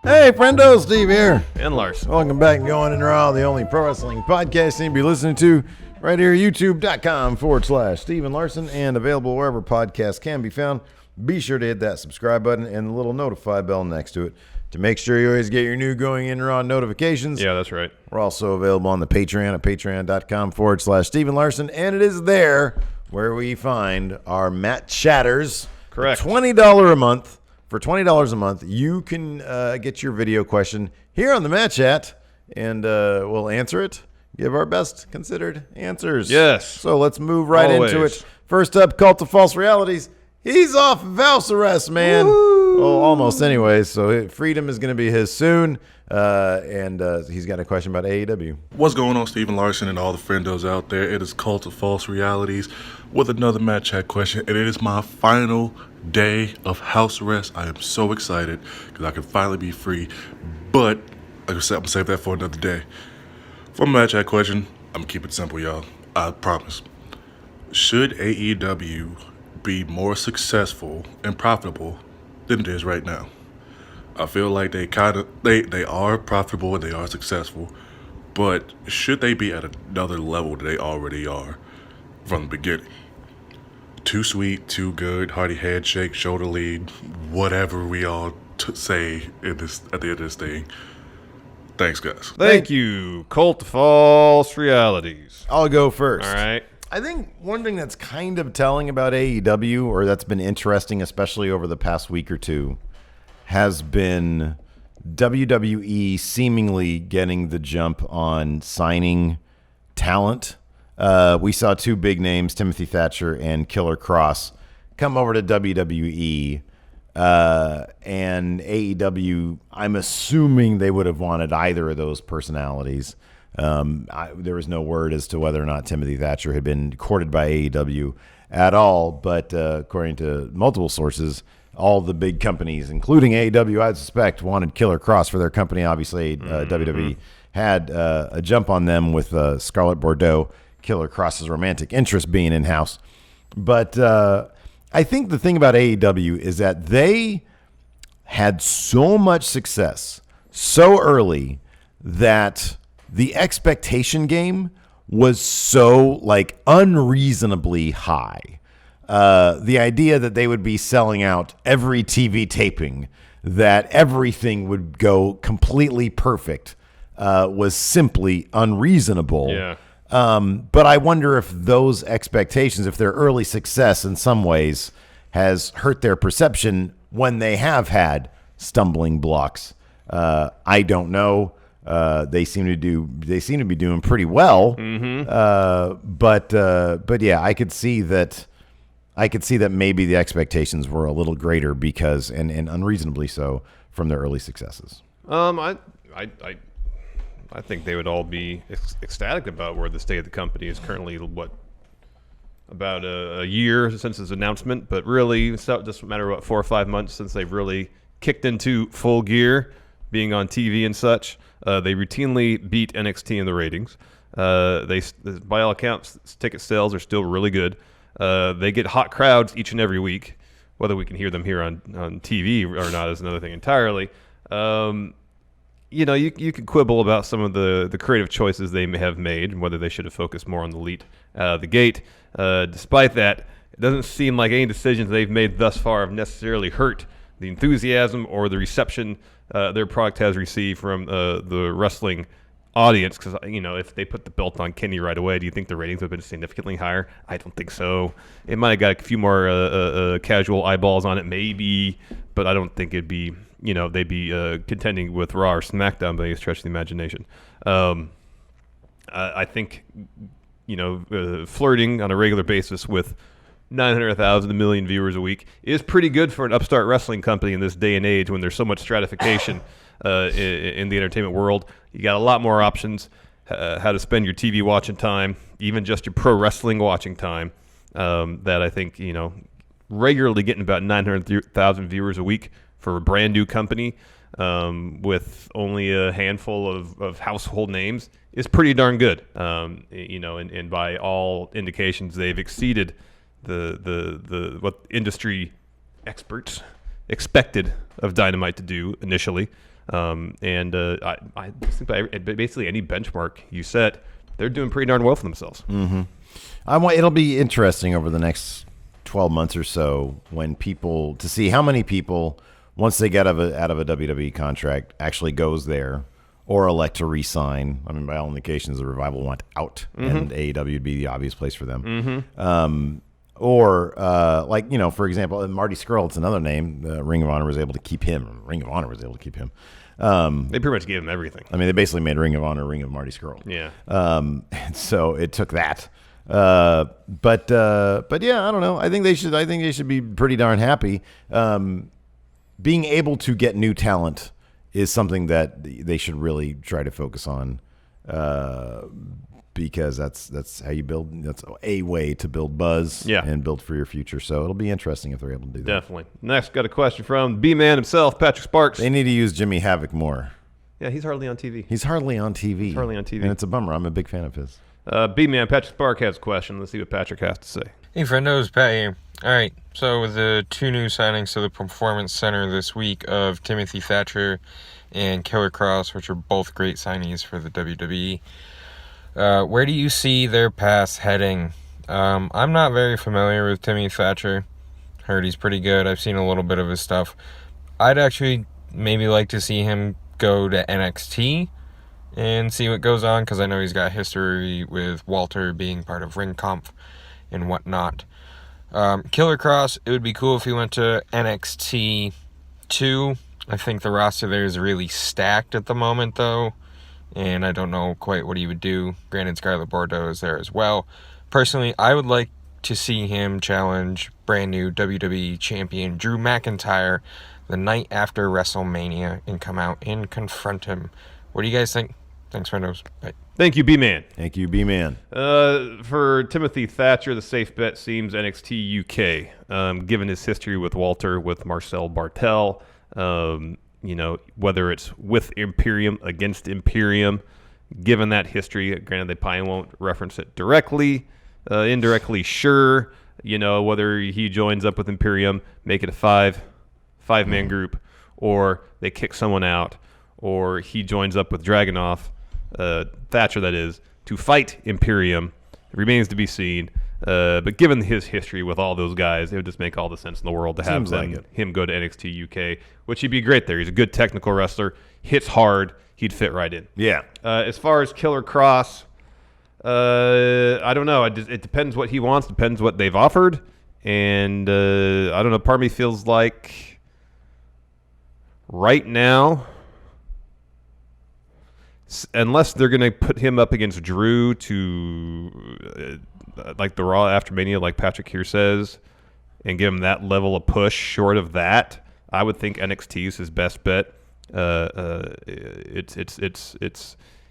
Hey, friendo, Steve here. And Larson. Welcome back to Going in Raw, the only pro wrestling podcast you need to be listening to right here, youtube.com/Steve and Larson, and available wherever podcasts can be found. Be sure to hit that subscribe button and the little notify bell next to it to make sure you always get your new Going in Raw notifications. Yeah, that's right. We're also available on the Patreon at patreon.com/Steve and Larson, and it is there where we find our Matt Chatters. Correct. $20 a month. For $20 a month, you can get your video question here on the Matt Chat, and we'll answer it. Give our best considered answers. Yes. So let's move right Always. into it. First up, Cult of False Realities. He's off of house arrest, man. Woo! Well, almost anyways. So freedom is going to be his soon. And he's got a question about AEW. What's going on, Stephen Larson and all the friendos out there? It is Cult of False Realities with another Matt Chat question, and it is my final day of house arrest. I am so excited because I can finally be free, but like I said, I'm going to save that for another day. For my Matt Chat question, I'm going to keep it simple, y'all. I promise. Should AEW be more successful and profitable than it is right now? I feel like they are profitable and they are successful, but should they be at another level that they already are from the beginning? Too sweet, too good, hearty handshake, shoulder lead, whatever we all say at the end of this thing. Thanks, guys. Thank you, Cult of False Realities. I'll go first. All right. I think one thing that's kind of telling about AEW, or that's been interesting, especially over the past week or two, has been WWE seemingly getting the jump on signing talent. We saw two big names, Timothy Thatcher and Killer Cross, come over to WWE. And AEW, I'm assuming they would have wanted either of those personalities. There was no word as to whether or not Timothy Thatcher had been courted by AEW at all, but according to multiple sources, all the big companies, including AEW, I suspect, wanted Killer Cross for their company. Obviously, WWE had a jump on them with Scarlett Bordeaux, Killer Cross's romantic interest being in-house. But I think the thing about AEW is that they had so much success so early that the expectation game was so unreasonably high. The idea that they would be selling out every TV taping, that everything would go completely perfect, was simply unreasonable. Yeah. But I wonder if those expectations, if their early success in some ways has hurt their perception when they have had stumbling blocks. I don't know. They seem to be doing pretty well. But yeah, I could see that maybe the expectations were a little greater because and unreasonably so from their early successes. I think they would all be ecstatic about where the state of the company is currently. About a year since its announcement, but really it's just a matter of 4 or 5 months since they've really kicked into full gear, being on TV and such. They routinely beat NXT in the ratings. By all accounts, ticket sales are still really good. They get hot crowds each and every week. Whether we can hear them here on TV or not is another thing entirely. You could quibble about some of the creative choices they may have made and whether they should have focused more on the elite out of the gate. Despite that, it doesn't seem like any decisions they've made thus far have necessarily hurt the enthusiasm or the reception their product has received from the wrestling audience. Because, if they put the belt on Kenny right away, do you think the ratings would have been significantly higher? I don't think so. It might have got a few more casual eyeballs on it, maybe, but I don't think it'd be, they'd be contending with Raw or SmackDown by any stretch of the imagination. I think, flirting on a regular basis with 900,000 to 1 million viewers a week is pretty good for an upstart wrestling company in this day and age when there's so much stratification in the entertainment world. You got a lot more options how to spend your TV watching time, even just your pro wrestling watching time, that I think, regularly getting about 900,000 viewers a week for a brand new company with only a handful of household names is pretty darn good. And by all indications, they've exceeded the what industry experts expected of Dynamite to do initially. I think by basically any benchmark you set, they're doing pretty darn well for themselves. Mm-hmm. It'll be interesting over the next 12 months or so to see how many people, once they get out of a WWE contract, actually goes there or elect to re-sign. I mean, by all indications, the Revival want out, and AEW would be the obvious place for them. For example, Marty Scurll, it's another name. Ring of Honor was able to keep him. They pretty much gave him everything. I mean, they basically made Ring of Honor Ring of Marty Scurll. Yeah. So it took that. But yeah, I don't know. I think they should be pretty darn happy. Being able to get new talent is something that they should really try to focus on, because that's how you build. That's a way to build buzz and build for your future. So it'll be interesting if they're able to do that. Definitely. Next, got a question from B-Man himself, Patrick Sparks. They need to use Jimmy Havoc more. Yeah, he's hardly on TV. And it's a bummer. I'm a big fan of his. B-Man, Patrick Spark has a question. Let's see what Patrick has to say. Hey, friendos, Pat here. All right, so with the 2 new signings to the Performance Center this week of Timothy Thatcher and Killer Cross, which are both great signees for the WWE, where do you see their paths heading? I'm not very familiar with Timmy Thatcher. Heard he's pretty good. I've seen a little bit of his stuff. I'd actually maybe like to see him go to NXT and see what goes on, because I know he's got history with Walter being part of Ring Kampf and whatnot. Killer Cross, it would be cool if he went to NXT 2. I think the roster there is really stacked at the moment, though, and I don't know quite what he would do. Granted, Scarlett Bordeaux is there as well. Personally, I would like to see him challenge brand new WWE champion Drew McIntyre the night after WrestleMania and come out and confront him. What do you guys think? Thanks, friendos. Bye. Thank you, B-Man. Thank you, B-Man. For Timothy Thatcher, the safe bet seems NXT UK. Given his history with Walter, with Marcel Bartel, whether it's with Imperium, against Imperium, given that history, granted they probably won't reference it directly, indirectly, sure. Whether he joins up with Imperium, make it a five-man group, or they kick someone out, or he joins up with Dragunov, Thatcher that is, to fight Imperium. It remains to be seen. But given his history with all those guys, it would just make all the sense in the world to have him go to NXT UK, which he'd be great there. He's a good technical wrestler, hits hard, he'd fit right in. Yeah. As far as Killer Cross, I don't know. It depends what he wants, depends what they've offered. And I don't know, part of me feels like right now, unless they're going to put him up against Drew to like the Raw after Mania, like Patrick here says, and give him that level of push. Short of that, I would think NXT is his best bet.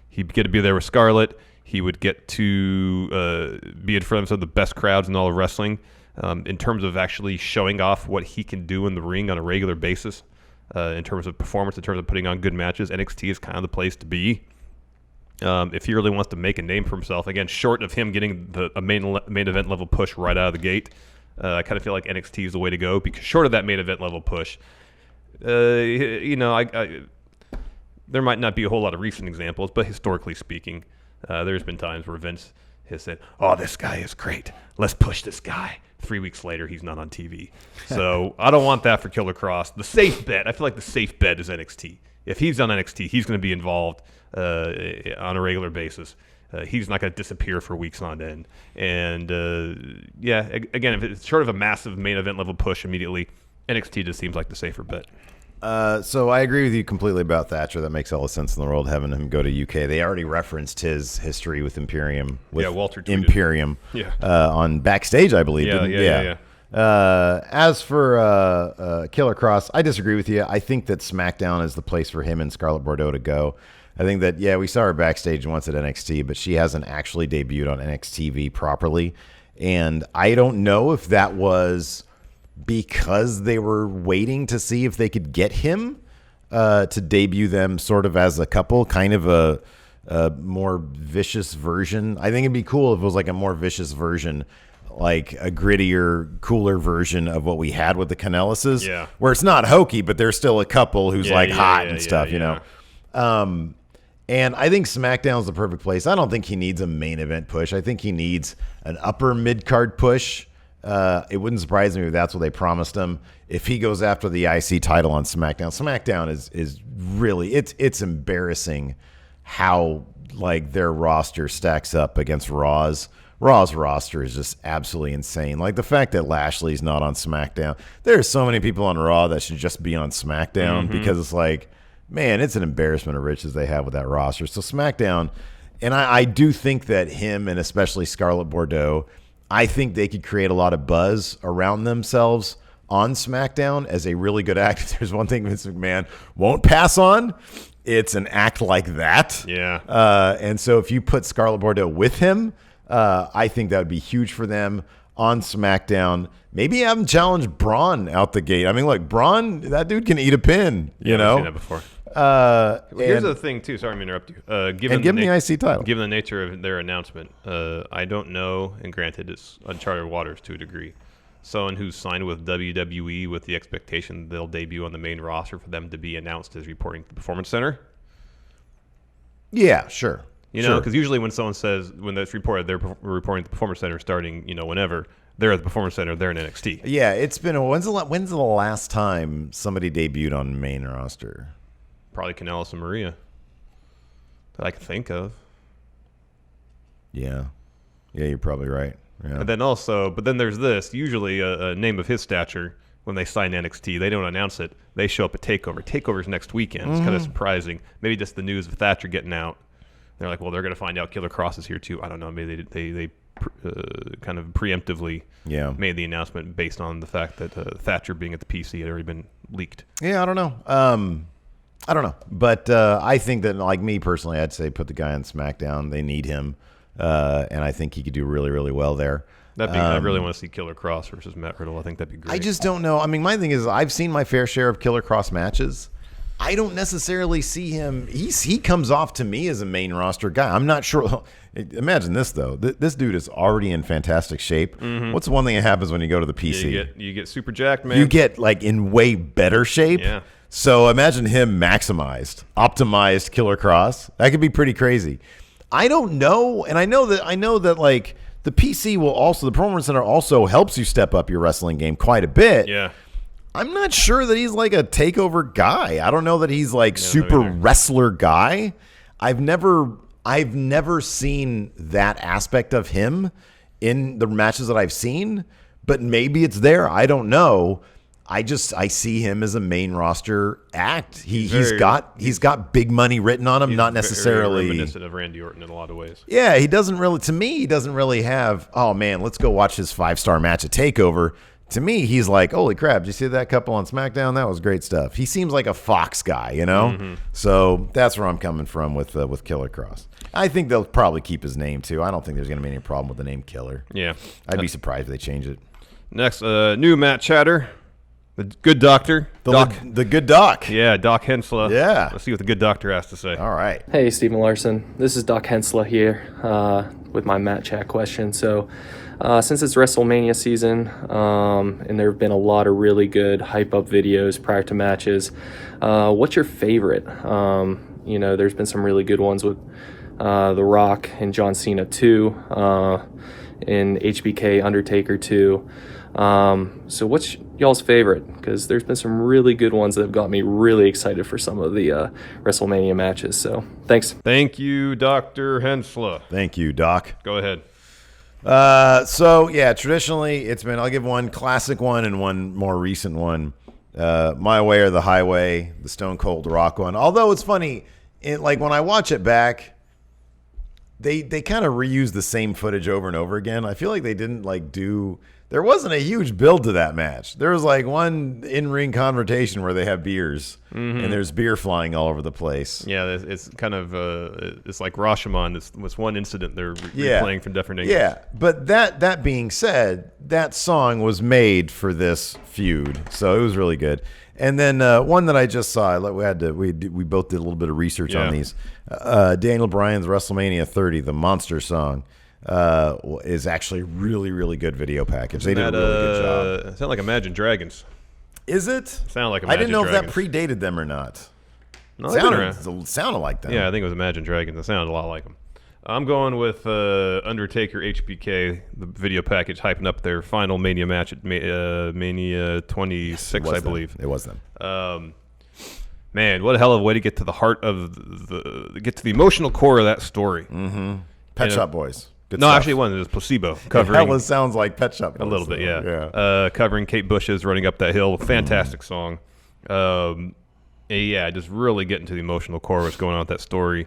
He'd get to be there with Scarlett. He would get to be in front of some of the best crowds in all of wrestling, in terms of actually showing off what he can do in the ring on a regular basis. In terms of performance, in terms of putting on good matches, NXT is kind of the place to be. If he really wants to make a name for himself, again, short of him getting a main event level push right out of the gate, I kind of feel like NXT is the way to go, because short of that main event level push, there might not be a whole lot of recent examples, but historically speaking, there's been times where Vince has said, "Oh, this guy is great. Let's push this guy." 3 weeks later, he's not on TV. So I don't want that for Killer Cross. The safe bet, I feel like the safe bet is NXT. If he's on NXT, he's going to be involved on a regular basis. He's not going to disappear for weeks on end. And, again, if it's sort of a massive main event level push immediately, NXT just seems like the safer bet. So I agree with you completely about Thatcher. That makes all the sense in the world, having him go to UK. They already referenced his history with Imperium. Walter tweeted. Imperium. Yeah. On Backstage, I believe. Yeah. As for Killer Cross, I disagree with you. I think that SmackDown is the place for him and Scarlett Bordeaux to go. I think that, we saw her backstage once at NXT, but she hasn't actually debuted on NXT properly. And I don't know if that was because they were waiting to see if they could get him to debut them sort of as a couple, kind of a more vicious version. I think it'd be cool if it was like a more vicious version, like a grittier, cooler version of what we had with the Canellises. Yeah. Where it's not hokey, but there's still a couple who's hot and stuff, you know. And I think SmackDown's the perfect place. I don't think he needs a main event push. I think he needs an upper mid-card push. It wouldn't surprise me if that's what they promised him. If he goes after the IC title on SmackDown, SmackDown is really it's embarrassing how like their roster stacks up against Raw's. Raw's roster is just absolutely insane. Like the fact that Lashley's not on SmackDown. There's so many people on Raw that should just be on SmackDown because it's like, man, it's an embarrassment of riches they have with that roster. So SmackDown, and I do think that him and especially Scarlett Bordeaux, I think they could create a lot of buzz around themselves on SmackDown as a really good act. There's one thing Vince McMahon won't pass on. It's an act like that. Yeah. And so if you put Scarlett Bordeaux with him, I think that would be huge for them on SmackDown. Maybe have him challenge Braun out the gate. I mean, look, Braun, that dude can eat a pin, you know? I've seen that before. Here's the thing, too. Sorry to interrupt you. Give him the IC title. Given the nature of their announcement, I don't know, and granted, it's uncharted waters to a degree. Someone who's signed with WWE with the expectation they'll debut on the main roster for them to be announced as reporting to the Performance Center. Yeah, sure. You know, because usually when someone says, when that's reported, they're reporting at the Performance Center starting, you know, whenever. They're at the Performance Center, they're in NXT. Yeah, it's been when's the last time somebody debuted on main roster? Probably Canellis and Maria that I can think of. Yeah, you're probably right. Yeah. And then also, but then there's this. Usually a name of his stature, when they sign NXT, they don't announce it. They show up at TakeOver. TakeOver's next weekend. It's kind of surprising. Maybe just the news of Thatcher getting out. They're like, well, they're going to find out Killer Cross is here too. I don't know. Maybe they kind of preemptively made the announcement based on the fact that Thatcher being at the PC had already been leaked. Yeah, I don't know. I don't know. But I think that, like me personally, I'd say put the guy on SmackDown. They need him. And I think he could do really, really well there. I really want to see Killer Cross versus Matt Riddle. I think that'd be great. I just don't know. I mean, my thing is I've seen my fair share of Killer Cross matches. I don't necessarily see him. He comes off to me as a main roster guy. I'm not sure. Imagine this, though. This dude is already in fantastic shape. What's the one thing that happens when you go to the PC? You get super jacked, man. You get like in way better shape. Yeah. So imagine him optimized Killer Cross. That could be pretty crazy. I don't know, and I know that like the PC will also, the Performance Center also helps you step up your wrestling game quite a bit. Yeah. I'm not sure that he's like a takeover guy. I don't know that he's like super wrestler guy. I've never seen that aspect of him in the matches that I've seen, but maybe it's there. I don't know. I see him as a main roster act. He's got big money written on him, not necessarily reminiscent of Randy Orton in a lot of ways. Yeah, he doesn't really have, oh man, let's go watch his 5-star match at TakeOver. To me, he's like, holy crap, did you see that couple on SmackDown? That was great stuff. He seems like a Fox guy, you know? So that's where I'm coming from with Killer Cross. I think they'll probably keep his name, too. I don't think there's going to be any problem with the name Killer. Yeah. I'd be surprised if they change it. Next, new Matt Chatter. The good doctor. The good doc. Yeah, Doc Hensler. Yeah. Let's see what the good doctor has to say. All right. Hey, Stephen Larson. This is Doc Hensler here with my Matt Chat question. So, since it's WrestleMania season, and there have been a lot of really good hype-up videos prior to matches, what's your favorite? There's been some really good ones with The Rock and John Cena 2, and HBK Undertaker 2. So what's y'all's favorite? Because there's been some really good ones that have got me really excited for some of the WrestleMania matches. So thanks. Thank you, Dr. Hensler. Thank you, Doc. Go ahead. Traditionally it's been, I'll give one classic one and one more recent one. My Way or the Highway, the Stone Cold Rock one. Although it's funny, like when I watch it back, they kind of reuse the same footage over and over again. I feel like they didn't there wasn't a huge build to that match. There was like one in-ring confrontation where they have beers and there's beer flying all over the place. Yeah, it's kind of it's like Rashomon. It's one incident they're replaying from different angles. Yeah, but that being said, that song was made for this feud, so it was really good. And then one that I just saw, we both did a little bit of research on these. Daniel Bryan's WrestleMania 30, the Monster song. is actually really, really good video package. They did a really good job. It sounded like Imagine Dragons. Is it? Sounded like I Imagine didn't know Dragons. if that predated them or not. No, they've been around. Sounded like them. Yeah, I think it was Imagine Dragons. It sounded a lot like them. I'm going with Undertaker HBK, the video package, hyping up their final Mania match at Mania 26, I believe. It was them. Man, what a hell of a way to get to the heart of get to the emotional core of that story. Mm-hmm. Pet Shop Boys. Good no, stuff. actually, it wasn't. It was Placebo covering. Hella sounds like Pet Shop Boys. A little bit, yeah. Yeah. Covering Kate Bush's Running Up That Hill. Fantastic song. Yeah, just really getting to the emotional core of what's going on with that story.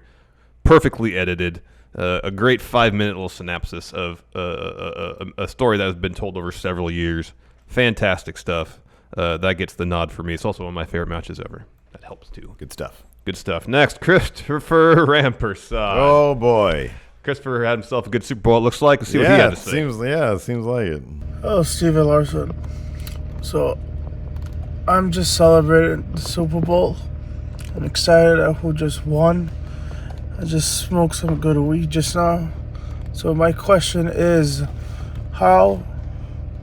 Perfectly edited. A great 5-minute little synopsis of a story that has been told over several years. Fantastic stuff. That gets the nod for me. It's also one of my favorite matches ever. That helps too. Good stuff. Good stuff. Next, Christopher Rampersad. Oh, boy. Christopher had himself a good Super Bowl, it looks like. Let's see what he had to say. It seems like it. Oh, Steven Larson. So, I'm just celebrating the Super Bowl. I'm excited at who just won. I just smoked some good weed just now. So my question is, how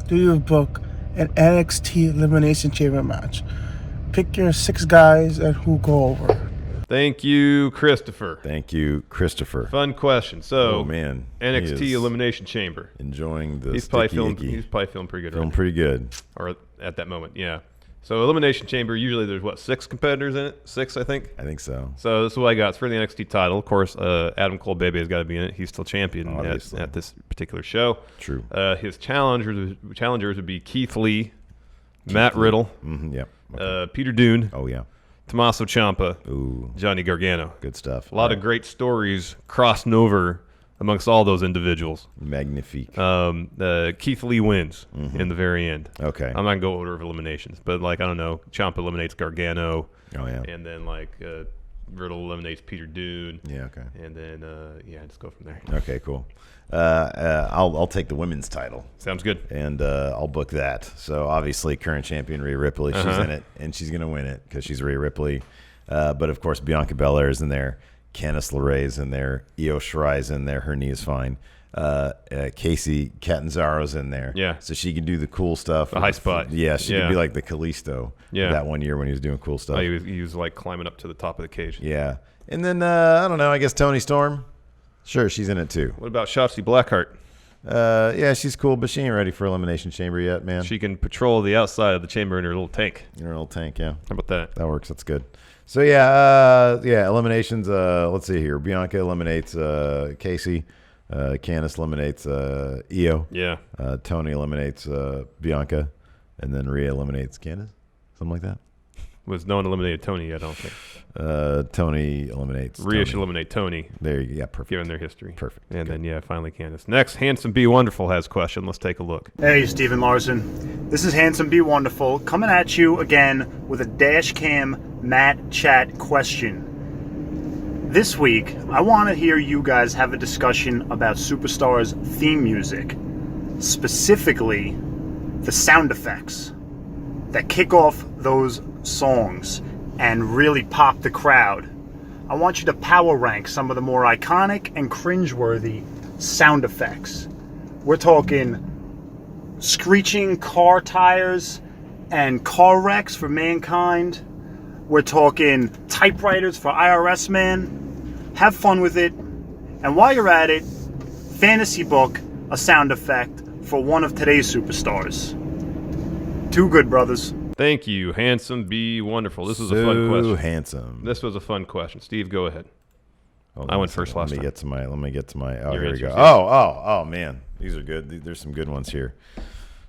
do you book an NXT Elimination Chamber match? Pick your 6 guys and who go over. Thank you, Christopher. Thank you, Christopher. Fun question. So, oh, man. NXT Elimination Chamber. Enjoying the He's probably feeling pretty good. Feeling pretty good. Or at that moment, yeah. So Elimination Chamber, usually there's, 6 competitors in it? 6, I think? I think so. So this is what I got. It's for the NXT title. Of course, Adam Cole Baby has got to be in it. He's still champion at this particular show. True. His challengers would be Keith Lee, Matt Riddle, Yep. Okay. Peter Dune, Oh, yeah. Tommaso Ciampa, Ooh, Johnny Gargano. good stuff. A lot of great stories crossing over amongst all those individuals. Magnifique. Keith Lee wins in the very end. Okay. I'm not going to go order of eliminations, but, I don't know, Ciampa eliminates Gargano. Oh, yeah. And then, Riddle eliminates Peter Dune. Yeah, okay. And then, just go from there. Okay, cool. I'll take the women's title. Sounds good. And I'll book that. So obviously, current champion Rhea Ripley, she's in it, and she's gonna win it because she's Rhea Ripley. But of course, Bianca Belair is in there. Candice LeRae's in there. Io Shirai's in there. Her knee is fine. Casey Catanzaro's in there. Yeah. So she can do the cool stuff. The high spot. Yeah, she could be like the Kalisto. Yeah. That one year when he was doing cool stuff. He was climbing up to the top of the cage. Yeah. And then I don't know. I guess Toni Storm. Sure, she's in it too. What about Shotzi Blackheart? Yeah, she's cool, but she ain't ready for Elimination Chamber yet, man. She can patrol the outside of the chamber in her little tank. In her little tank, yeah. How about that? That works. That's good. So yeah, eliminations. Let's see here. Bianca eliminates Casey. Candice eliminates Io. Yeah. Tony eliminates Bianca, and then Rhea eliminates Candice. Something like that. Was no one eliminated Tony yet, I don't think. Tony eliminates Rhea Tony. should eliminate Tony. There you go. Yeah, perfect. Given their history. Perfect. And Good. then, finally Candice. Next, Handsome B Wonderful has a question. Let's take a look. Hey, Steven Larson. This is Handsome Be Wonderful coming at you again with a dash cam Matt chat question. This week, I want to hear you guys have a discussion about Superstar's theme music, specifically the sound effects that kick off those songs and really pop the crowd. I want you to power rank some of the more iconic and cringeworthy sound effects. We're talking screeching car tires and car wrecks for Mankind. We're talking typewriters for IRS Man. Have fun with it. And while you're at it, fantasy book a sound effect for one of today's superstars. Too good, brothers. Thank you, Handsome B Wonderful. This was a So fun question. handsome. This was a fun question. Steve, go ahead. Hold I on went a second. first last Let time. me get to my. Oh, Your here we go. answers, yes. Oh, man, these are good. There's some good ones here.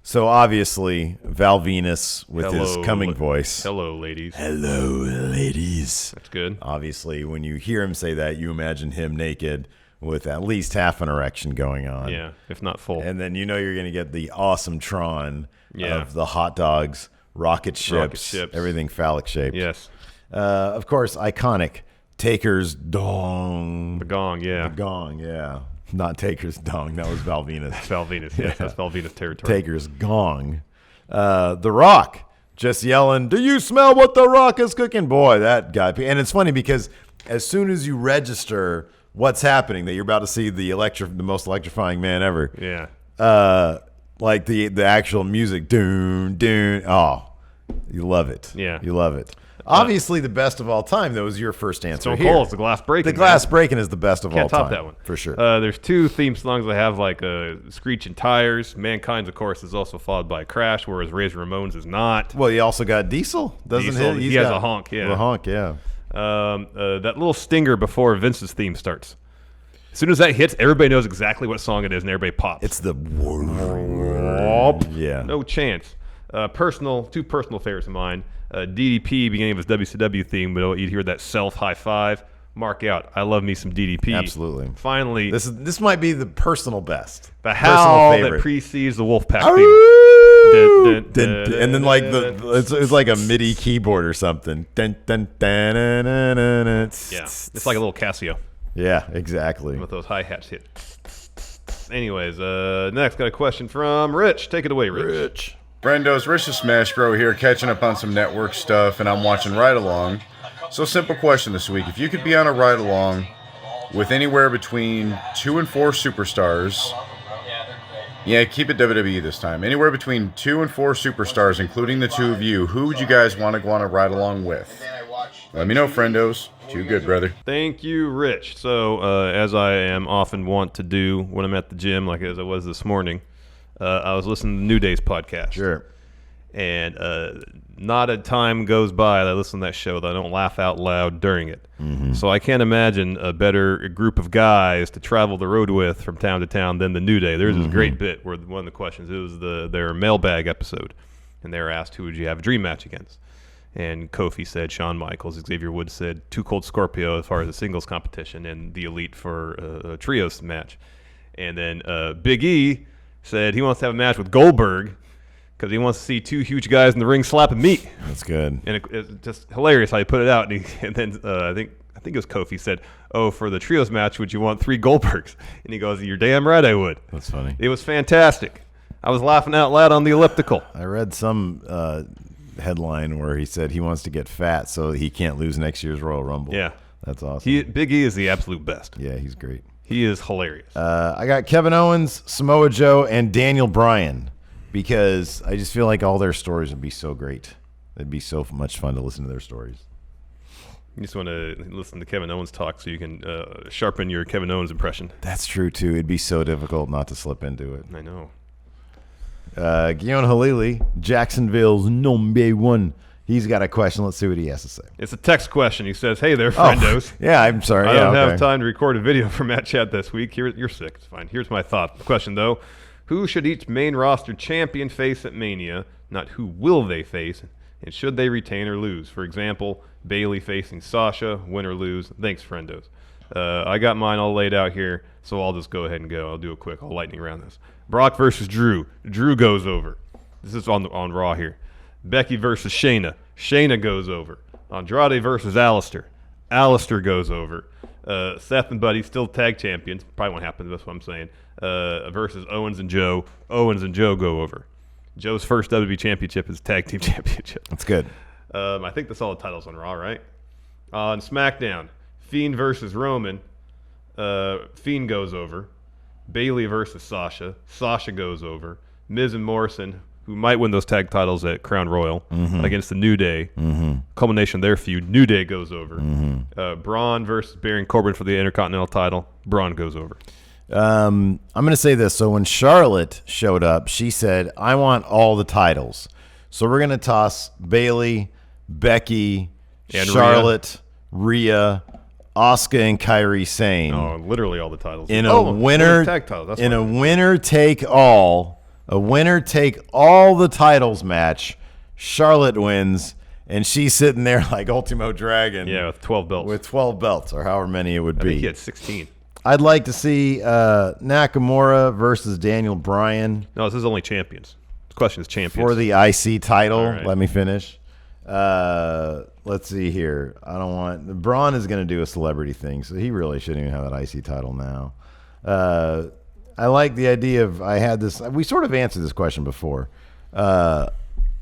So obviously, Val Venus with his coming voice. Hello, ladies. Hello, ladies. That's good. Obviously, when you hear him say that, you imagine him naked with at least half an erection going on. Yeah, if not full. And then you know you're going to get the awesome Tron Yeah. of the hot dogs, rocket ships, everything phallic shaped. Yes. Of course, iconic Taker's dong. The gong, yeah. The gong, yeah. Not Taker's dong. That was Val Venus. Val Venus, yes. That's Val Venus territory. Taker's gong. The Rock just yelling, "Do you smell what The Rock is cooking?" Boy, that guy. And it's funny because as soon as you register what's happening, that you're about to see the most electrifying man ever. Yeah. Like the actual music. Doon, doon. Oh, you love it. Yeah. You love it. Obviously, the best of all time, that was your first answer. Stone here. Cold's The Glass Breaking. The Glass Breaking is the best of all Can't time. top that one. For sure. There's 2 theme songs that have like Screeching Tires. Mankind's, of course, is also followed by Crash, whereas Razor Ramon's is not. Well, you also got Diesel, doesn't Diesel, he? he has a honk, yeah. The honk, yeah. That little stinger before Vince's theme starts. As soon as that hits, everybody knows exactly what song it is, and everybody pops. It's the yeah. No chance. Two personal favorites of mine. DDP, beginning of his WCW theme, but you'd hear that self high five. Mark out. I love me some DDP. Absolutely. Finally, This might be the personal best. the howl that favorite. precedes the Wolfpack Dun, theme. dun, and then like it's like a MIDI keyboard or something. Dun, dun, dun, dun, dun, dun, dun. Yeah, it's like a little Casio Yeah, exactly. with those hi hats hit. Anyways, next got a question from Rich. Take it away, Rich. Brendo's Rich the Smash Bro here, catching up on some network stuff, and I'm watching Ride Along. So, simple question this week. If you could be on a ride along with anywhere between 2 and 4 superstars, yeah, keep it WWE this time, anywhere between 2 and 4 superstars, including the 2 of you, who would you guys want to ride along with? Let me know, friendos. Too good, brother. Thank you, Rich. So, as I am often wont to do when I'm at the gym, like as I was this morning, I was listening to New Day's podcast. Sure. And not a time goes by that I listen to that show that I don't laugh out loud during it. Mm-hmm. So I can't imagine a better group of guys to travel the road with from town to town than the New Day. There's this great bit where one of the questions, it was their mailbag episode, and they were asked, who would you have a dream match against? And Kofi said Shawn Michaels. Xavier Woods said Too Cold Scorpio as far as a singles competition, and the Elite for a trios match. And then Big E said he wants to have a match with Goldberg because he wants to see 2 huge guys in the ring slapping meat. That's good. And it's just hilarious how he put it out. And then I think it was Kofi said, "Oh, for the trios match, would you want 3 Goldbergs?" And he goes, "You're damn right, I would." That's funny. It was fantastic. I was laughing out loud on the elliptical. I read some headline where he said he wants to get fat so he can't lose next year's Royal Rumble. Yeah, that's awesome. Big E is the absolute best. Yeah, he's great. He is hilarious. I got Kevin Owens, Samoa Joe, and Daniel Bryan because I just feel like all their stories would be so great. It'd be so much fun to listen to their stories. You just want to listen to Kevin Owens talk so you can sharpen your Kevin Owens impression. That's true, too. It'd be so difficult not to slip into it. I know. Guillaume Halili, Jacksonville's number 1. He's got a question. Let's see what he has to say. It's a text question. He says, "Hey there, friendos. Yeah, I'm sorry. I don't have time to record a video for Matt Chat this week. You're sick. It's fine. Here's my thought. The question, though. Who should each main roster champion face at Mania? Not who will they face, and should they retain or lose? For example, Bayley facing Sasha, win or lose. Thanks, friendos." I got mine all laid out here, so I'll just go ahead and go. I'll do a quick lightning round this. Brock versus Drew. Drew goes over. This is on Raw here. Becky versus Shayna. Shayna goes over. Andrade versus Alistair. Alistair goes over. Seth and Buddy still tag champions. Probably won't happen. That's what I'm saying. Versus Owens and Joe. Owens and Joe go over. Joe's first WWE championship is tag team championship. That's good. I think that's all the titles on Raw, right? On SmackDown, Fiend versus Roman. Fiend goes over. Bayley versus Sasha. Sasha goes over. Miz and Morrison, who might win those tag titles at Crown Royal, against the New Day. Culmination of their feud. New Day goes over. Braun versus Baron Corbin for the Intercontinental title. Braun goes over. I'm going to say this. So when Charlotte showed up, she said, "I want all the titles." So we're going to toss Bayley, Becky, And Charlotte, Rhea, Asuka, and Kairi Sane. Oh, literally all the titles. In a winner, tag titles. That's in a fine. winner take all the titles match, Charlotte wins, and she's sitting there like Ultimo Dragon. Yeah, with 12 belts. With 12 belts, or however many it would I be. think he had 16. I'd like to see Nakamura versus Daniel Bryan No, this is only champions. The question is champions. for the IC title. All right. Let me finish. Let's see here. I don't want Braun is going to do a celebrity thing, so he really shouldn't even have that IC title now. I like the idea of we sort of answered this question before.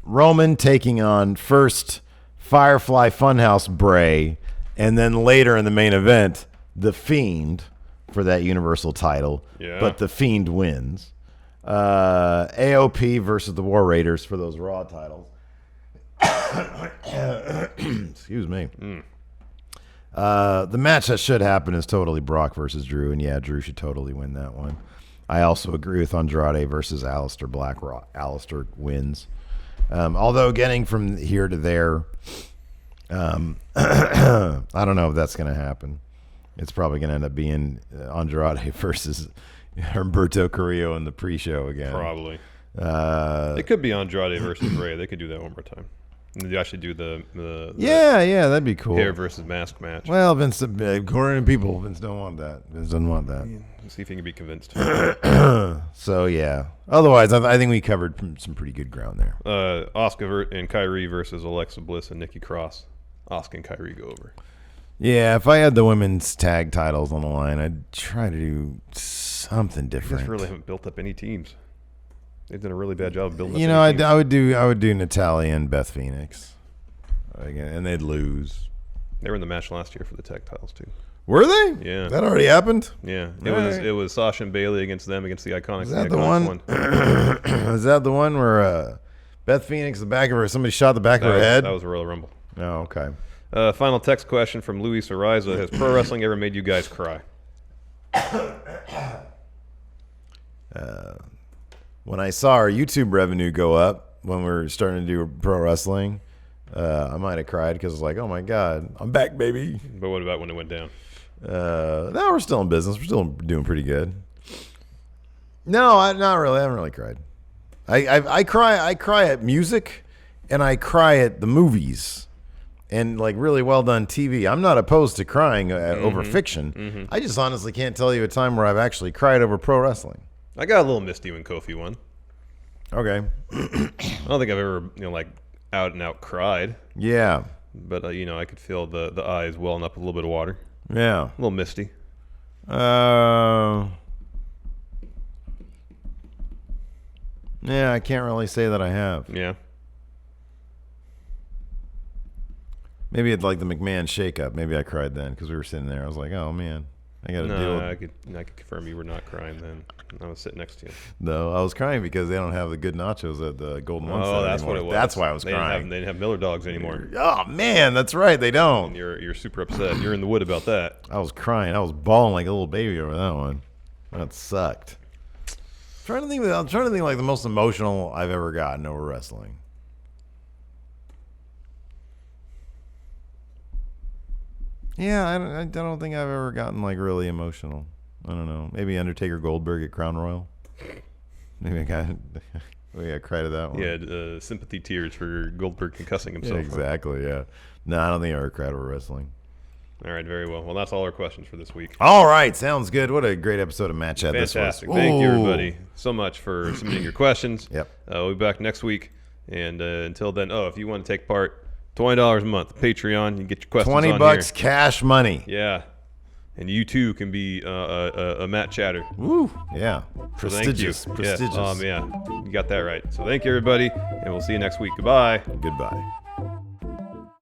Roman taking on first Firefly Funhouse Bray, and then later in the main event, The Fiend for that Universal title, Yeah. but The Fiend wins. AOP versus the War Raiders for those Raw titles. Excuse me. The match that should happen is totally Brock versus Drew, and yeah, Drew should totally win that one. I also agree with Andrade versus Aleister Black. Aleister wins. Although getting from here to there, I don't know if that's going to happen. It's probably going to end up being Andrade versus Humberto Carrillo in the pre-show again. Probably. It could be Andrade versus Ray. They could do that one more time. And they actually do the yeah, that'd be cool. hair versus mask match. Well, Vince, according to people, Vince don't want that. Vince doesn't want that. Let's see if he can be convinced. So yeah. Otherwise, I think we covered some pretty good ground there. Asuka and Kyrie versus Alexa Bliss and Nikki Cross. Asuka and Kyrie go over. Yeah, if I had the women's tag titles on the line, I'd try to do something You different. guys really haven't built up any teams. They've done a really bad job of building. You up know, any teams. I would do Natalia and Beth Phoenix, and they'd lose. They were in the match last year for the tag titles too. Were they? Yeah. That already happened. Yeah, Right. it was Sasha and Bailey against them against the Iconics. Is that the the one? Is that the one where Beth Phoenix, the back of her, somebody shot the back of her head? That was a Royal Rumble. Oh, okay. Final text question from Luis Ariza. Has pro wrestling ever made you guys cry? When I saw our YouTube revenue go up when we were starting to do pro wrestling, I might have cried because it's like, oh my God, I'm back, baby. But what about when it went down? No, we're still in business. We're still doing pretty good. No, not really. I haven't really cried. I cry at music, and I cry at the movies, and like really well done TV. I'm not opposed to crying over fiction. I just honestly can't tell you a time where I've actually cried over pro wrestling. I got a little misty when Kofi won. Okay. I don't think I've ever, like out and out cried. Yeah. But I could feel the eyes welling up a little bit of water. Yeah. A little misty. Yeah, I can't really say that I have. Yeah. Maybe it's like the McMahon shakeup. Maybe I cried then because we were sitting there. I was like, oh man, I got to deal No, with I could confirm you were not crying then. I was sitting next to you. No, I was crying because they don't have the good nachos at the Golden One. Oh, that's anymore. what it was. That's why I was They crying. didn't have Miller dogs anymore. Oh man, that's right. They And don't. you're super upset. You're in the wood about that. I was crying. I was bawling like a little baby over that one. That sucked. I'm trying to think like the most emotional I've ever gotten over wrestling. Yeah, I don't think I've ever gotten like really emotional. I don't know. Maybe Undertaker Goldberg at Crown Royal. Maybe I cried at that one. Yeah, sympathy tears for Goldberg concussing Yeah, himself. exactly. Yeah. No, I don't think I ever cried over wrestling. All right, very well. Well, that's all our questions for this week. All right, sounds good. What a great episode of Match Chat this was. Fantastic. Thank you, Ooh. everybody, so much for submitting your questions. Yep. We'll be back next week. And until then, if you want to take part, $20 a month, Patreon. You can get your questions on $20 here. cash money. Yeah. And you, too, can be a Matt Chatter. Woo. Yeah. So thank you. Prestigious. Prestigious. Yeah. You got that right. So thank you, everybody, and we'll see you next week. Goodbye. Goodbye.